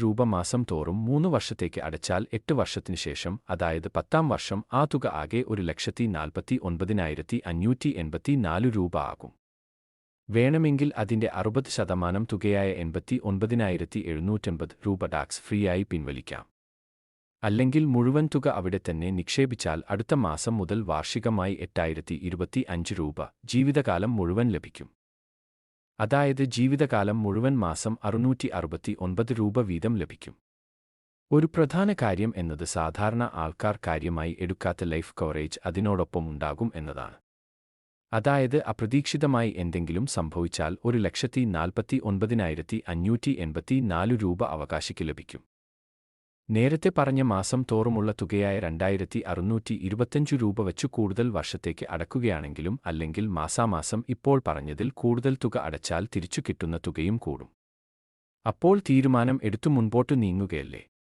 രൂപ മാസം തോറും 3 വർഷത്തേക്ക് അടച്ചാൽ 8 വർഷത്തിനു ശേഷം, അതായത് 10ാം വർഷം, ആ തുക ആകെ 1,49,584 രൂപ ആകും. വേണമെങ്കിൽ അതിന്റെ 60% തുകയായ 89,780 രൂപ ടാക്സ് ഫ്രീയായി പിൻവലിക്കാം. അല്ലെങ്കിൽ മുഴുവൻ തുക അവിടെ തന്നെ നിക്ഷേപിച്ചാൽ അടുത്ത മാസം മുതൽ വാർഷികമായി 8,025 രൂപ ജീവിതകാലം മുഴുവൻ ലഭിക്കും. അതായത് ജീവിതകാലം മുഴുവൻ മാസം 669 രൂപ വീതം ലഭിക്കും. ഒരു പ്രധാന കാര്യം എന്നത് സാധാരണ ആൾക്കാർ കാര്യമായി എടുക്കാത്ത ലൈഫ് കവറേജ് അതിനോടൊപ്പം ഉണ്ടാകും എന്നതാണ്. അതായത് അപ്രതീക്ഷിതമായി എന്തെങ്കിലും സംഭവിച്ചാൽ 1,49,584 രൂപ അവകാശിക്ക് ലഭിക്കും. നേരത്തെ പറഞ്ഞ മാസം തോറുമുള്ള തുകയായ 2,625 രൂപ വച്ചു കൂടുതൽ വർഷത്തേക്ക് അടക്കുകയാണെങ്കിലും അല്ലെങ്കിൽ മാസാമാസം ഇപ്പോൾ പറഞ്ഞതിൽ കൂടുതൽ തുക അടച്ചാൽ തിരിച്ചു കിട്ടുന്ന തുകയും കൂടും. അപ്പോൾ തീരുമാനം എടുത്തു മുൻപോട്ടു നീങ്ങുകയല്ലേ.